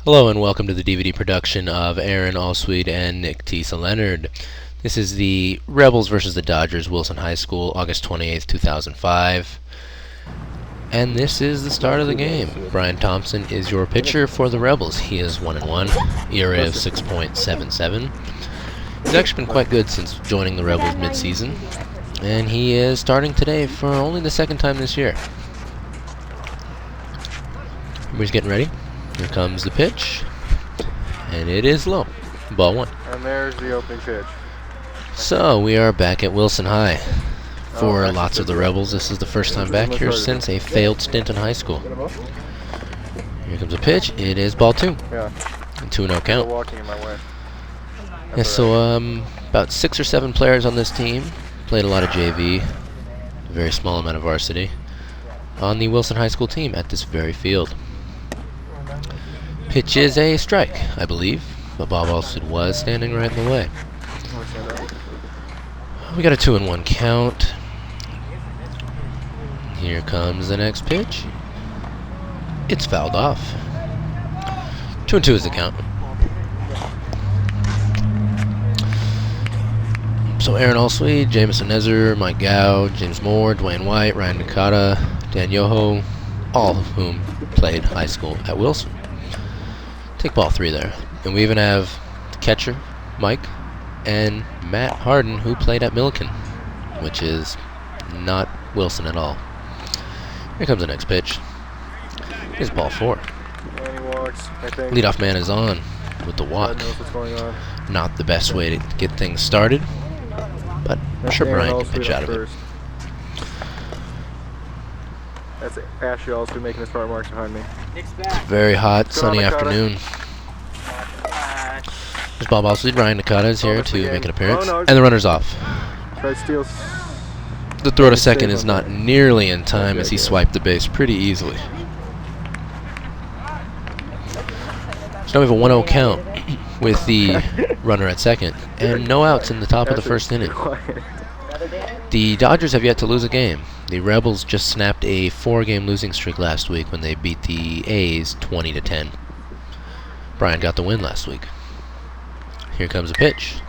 Hello and welcome to the DVD production of Aaron Allsweed and Nick Tisa Leonard. This is the Rebels versus the Dodgers, Wilson High School, August 28th, 2005. And this is the start of the game. Brian Thompson is your pitcher for the Rebels. He is 1-1, ERA of 6.77. He's actually been quite good since joining the Rebels midseason, and he is starting today for only the second time this year. Everybody's getting ready. Here comes the pitch, and it is low. Ball one. And there's the opening pitch. So we are back at Wilson High. For lots of the Rebels, this is the first time back here since a failed stint in high school. Here comes a pitch. It is ball two. Yeah. And 2-0 count. Walking in my way. Yeah, so about 6 or 7 players on this team. Played a lot of JV, a very small amount of varsity, on the Wilson High School team at this very field. Pitch is a strike, I believe, but Bob Allsweed was standing right in the way. We got a 2-1 count. Here comes the next pitch. It's fouled off. 2-2 is the count. So Aaron Allsweed, Jamison Nezer, Mike Gow, James Moore, Dwayne White, Ryan Nakata, Dan Yoho, all of whom played high school at Wilson. Take ball 3 there. And we even have the catcher, Mike, and Matt Harden, who played at Milliken, which is not Wilson at all. Here comes the next pitch. Here's ball 4. And he walks, I think. Leadoff man is on with the walk. God knows what's going on. Not the best way to get things started, but I'm sure Brian can pitch out of it. That's Ashley also making the start marks behind me. Very hot, sunny afternoon. There's Bob Allsweed. Ryan Nakata is here to make an appearance. And the runner's off. Try steals. The throw to second is not nearly in time as he swiped the base pretty easily. So now we have a 1-0 count with the runner at second, and no outs in the top of the first inning. The Dodgers have yet to lose a game. The Rebels just snapped a 4-game losing streak last week when they beat the A's 20-10. Brian got the win last week. Here comes a pitch.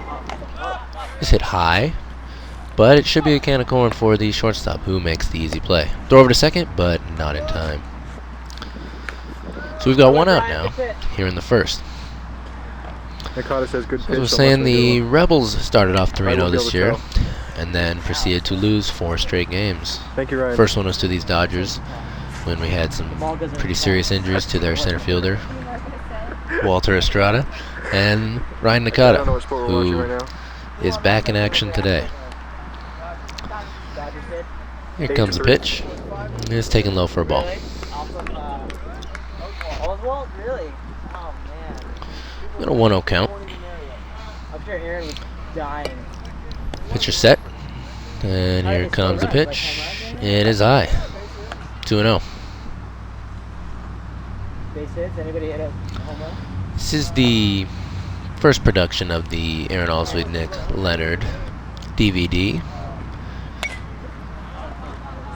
It's hit high, but it should be a can of corn for the shortstop, who makes the easy play. Throw over to second, but not in time. So we've got 1 out now, here in the first. Nakata says good pitch. As I was saying, the Rebels started off 3-0 this year, and then proceeded to lose 4 straight games. Thank you, Ryan. First one was to these Dodgers, when we had some pretty serious injuries to their center fielder, Walter Estrada, and Ryan Nakata, who is back in action today. Here comes the pitch. It's taken low for a ball. Got a 1-0 count. Pitcher set. And here comes the pitch. It is high. 2-0. This is the first production of the Aaron Allsweed Nick Leonard DVD.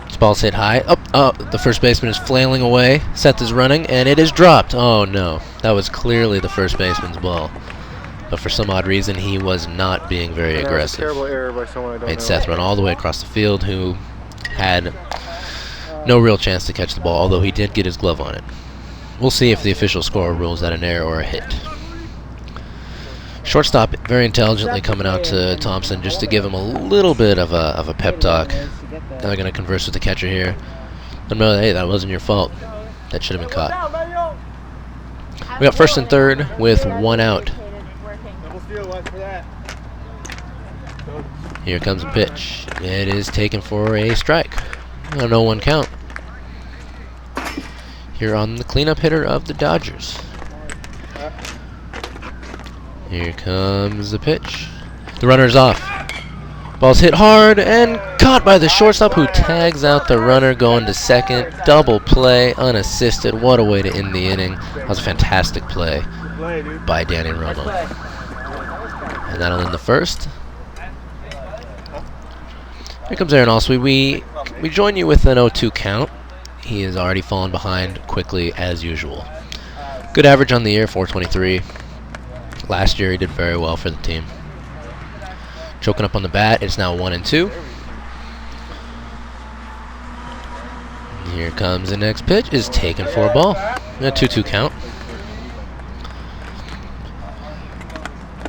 This ball's hit high. Oh, the first baseman is flailing away. Seth is running, and it is dropped. Oh no, that was clearly the first baseman's ball. But for some odd reason, he was not being very aggressive. Terrible error by someone I don't know. Made Seth run all the way across the field, who had no real chance to catch the ball, although he did get his glove on it. We'll see if the official score rules that an error or a hit. Shortstop very intelligently coming out to Thompson just to give him a little bit of a pep talk. Now they're going to converse with the catcher here. Let him know that, hey, that wasn't your fault. That should have been caught. We got first and third with 1 out. Here comes a pitch. It is taken for a strike. A 0-1 count. Here on the cleanup hitter of the Dodgers. Here comes the pitch. The runner's off. Ball's hit hard and caught by the shortstop, who tags out the runner going to second. Double play, unassisted. What a way to end the inning. That was a fantastic play by Danny Romo. And that'll end the first. Here comes Aaron Allsweed. We join you with an 0-2 count. He has already fallen behind quickly as usual. Good average on the year, 423. Last year he did very well for the team. Choking up on the bat, it's now 1-2. Here comes the next pitch, is taken for a ball. A 2-2 count.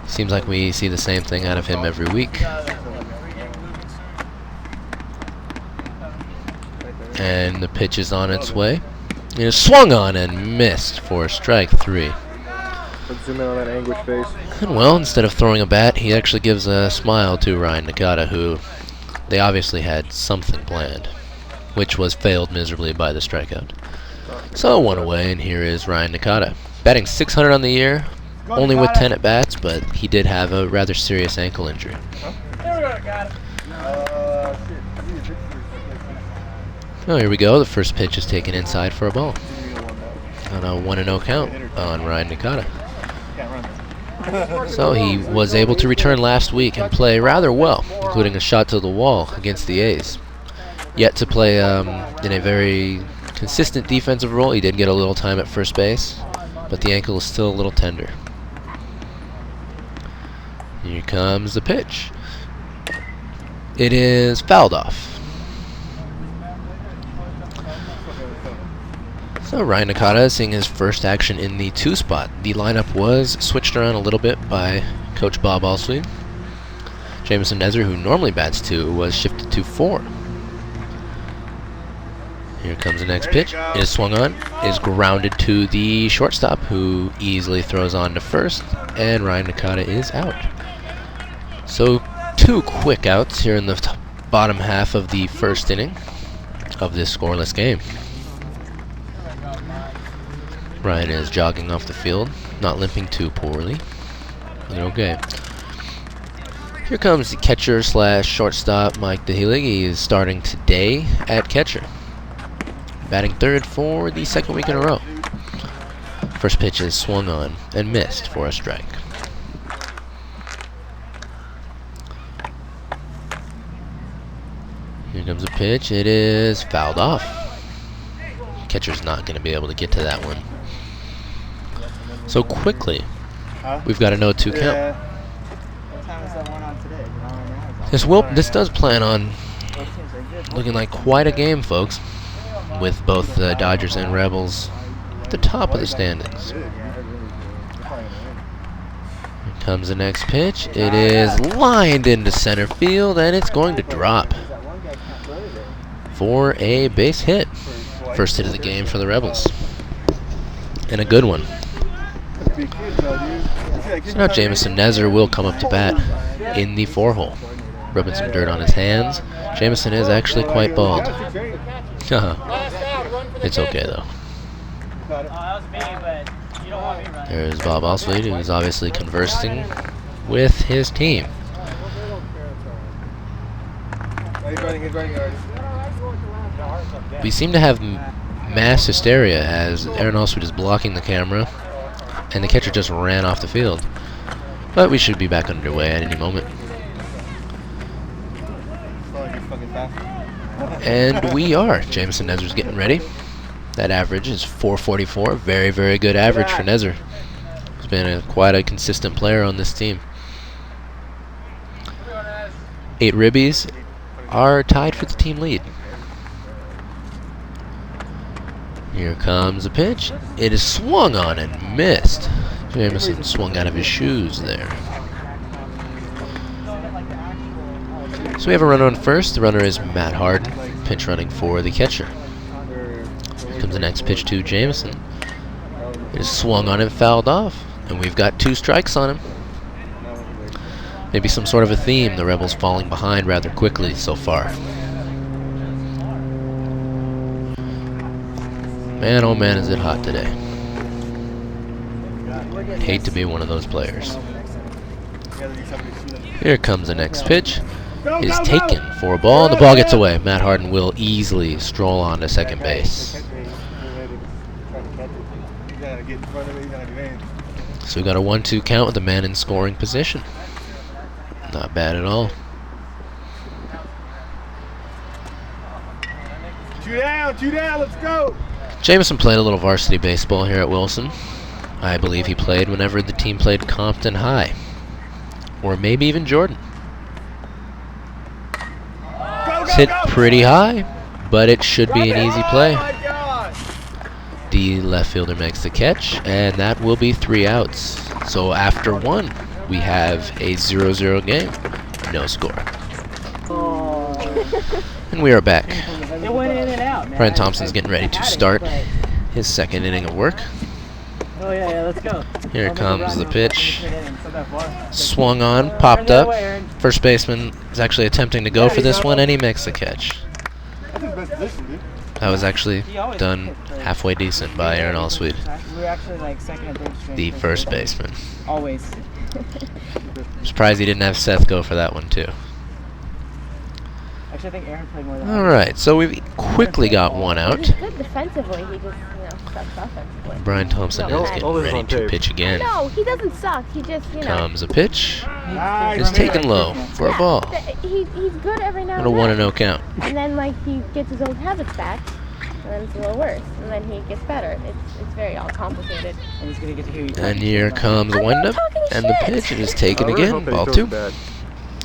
Seems like we see the same thing out of him every week. And the pitch is on its way. It is swung on and missed for strike 3. Let's zoom in on that anguish face. And well, instead of throwing a bat, he actually gives a smile to Ryan Nakata, who they obviously had something planned, which was failed miserably by the strikeout. So 1 away, and here is Ryan Nakata. Batting .600 on the year, only with 10 at bats, but he did have a rather serious ankle injury. Oh, here we go. The first pitch is taken inside for a ball. On a 1-0 count on Ryan Nakata. So he was able to return last week and play rather well, including a shot to the wall against the A's. Yet to play in a very consistent defensive role. He did get a little time at first base, but the ankle is still a little tender. Here comes the pitch. It is fouled off. So Ryan Nakata is seeing his first action in the 2 spot. The lineup was switched around a little bit by Coach Bob Alsweed. Jameson Nezer, who normally bats 2, was shifted to 4. Here comes the next pitch. It is swung on, is grounded to the shortstop, who easily throws on to first, and Ryan Nakata is out. So 2 quick outs here in the bottom half of the first inning of this scoreless game. Ryan is jogging off the field, not limping too poorly. But okay. Here comes the catcher slash shortstop, Mike DeHelig. He is starting today at catcher. Batting third for the second week in a row. First pitch is swung on and missed for a strike. Here comes a pitch. It is fouled off. Catcher's not going to be able to get to that one. So quickly, we've got a 0-2 count. What time is that one on today? This does plan on looking like quite a game, folks, with both the Dodgers and Rebels at the top of the standings. Here comes the next pitch. It is lined into center field, and it's going to drop for a base hit. First hit of the game for the Rebels, and a good one. So now Jameson Nezer will come up to bat in the 4-hole, rubbing some dirt on his hands. Jameson is actually quite bald. It's okay though. There's Bob Alsweed, who's obviously conversing with his team. We seem to have mass hysteria as Aaron Alsweed is blocking the camera, and the catcher just ran off the field. But we should be back underway at any moment. And we are. Jameson Nezer's getting ready. That average is 444. Very, very good average for Nezer. He's been quite a consistent player on this team. 8 ribbies are tied for the team lead. Here comes a pitch. It is swung on and missed. Jameson swung out of his shoes there. So we have a runner on first. The runner is Matt Harden, pinch running for the catcher. Here comes the next pitch to Jameson. It is swung on and fouled off, and we've got 2 strikes on him. Maybe some sort of a theme, the Rebels falling behind rather quickly so far. Man, oh man, is it hot today. I'd hate to be one of those players. Here comes the next pitch. It is taken for a ball, and the ball gets away. Matt Harden will easily stroll on to second base. So we got a 1-2 count with the man in scoring position. Not bad at all. 2 down, let's go. Jameson played a little varsity baseball here at Wilson. I believe he played whenever the team played Compton High. Or maybe even Jordan. It's hit pretty high, but it should be an easy play. The left fielder makes the catch, and that will be 3 outs. So after 1, we have a 0-0 game. No score. And we are back. It went in and out, man. Brian Thompson's getting ready to start his second inning of work. Oh yeah, let's go. Here comes the pitch. Swung on, popped up. First baseman is actually attempting to go for this one, and he makes the catch. That was actually done halfway decent by Aaron Allsweet, We were actually like second and third string. the first baseman. Always. I'm surprised he didn't have Seth go for that one too. Actually, I think Aaron played more than All right, so we've quickly got 1 out. He's good defensively. He just, sucks offensively. Brian Thompson is getting ready to pitch again. No, he doesn't suck. He just, Comes a pitch. It's taken low for a ball. He's good every now And a and then. 1-0 count. And then, like, he gets his old habits back, and then it's a little worse. And then he gets better. It's very all complicated. And he's gonna get to hear you. And here comes the windup, and the pitch. It is taken again. Ball 2.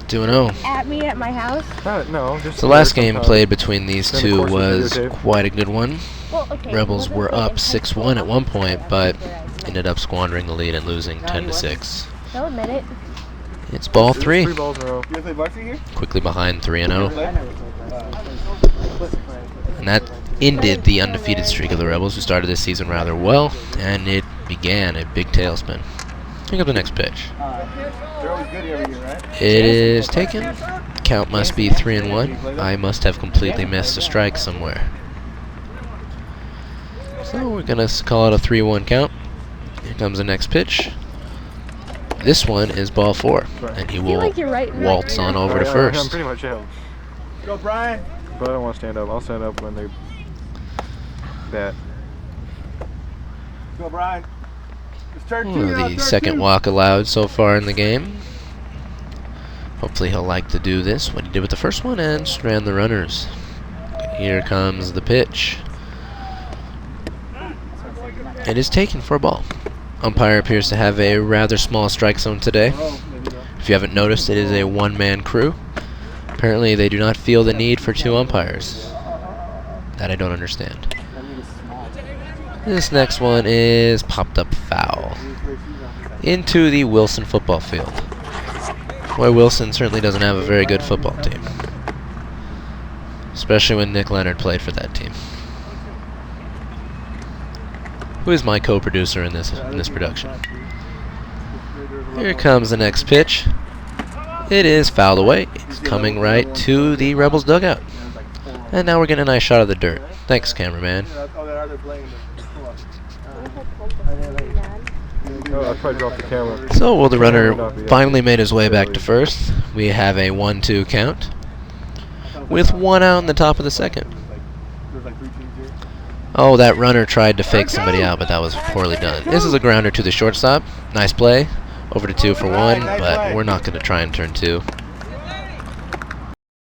2-0. At me at my house. No, just The last game played between these two was quite a good one. Well, okay. Rebels were up 6-1 at one point, but Good ended up squandering the lead and losing 10-6. I'll admit it. It's ball 3. 3 balls in a row. You play varsity here? Quickly behind 3-0. And And that ended the undefeated streak of the Rebels, who started this season rather well, and it began a big tailspin. Here comes the next pitch. they're always good every year, right? It is taken. Count must be 3-1. I must have completely missed a strike somewhere. So we're going to call it a 3-1 count. Here comes the next pitch. This one is ball 4, and he I feel will like you're right. waltz on over to I'm first. pretty much out. Go, Brian. But I don't want to stand up. I'll stand up when they bat. Go, Brian. It's turn The second walk allowed so far in the game. Hopefully he'll like to do this, what he did with the first one, and strand the runners. Here comes the pitch. It is taken for a ball. Umpire appears to have a rather small strike zone today. If you haven't noticed, it is a one-man crew. Apparently they do not feel the need for 2 umpires. That I don't understand. This next one is popped up foul into the Wilson football field. Boy, Wilson certainly doesn't have a very good football team, especially when Nick Leonard played for that team. Who is my co-producer in this production? Here comes the next pitch. It is fouled away. It's coming right to the Rebels dugout. And now we're getting a nice shot of the dirt. Thanks, cameraman. Oh, I probably dropped the camera. So, well, the runner finally made his way back to first. We have a 1-2 count with 1 out in the top of the second. Oh, that runner tried to fake somebody out, but that was poorly done. This is a grounder to the shortstop. Nice play. Over to 2 for 1, but we're not going to try and turn 2.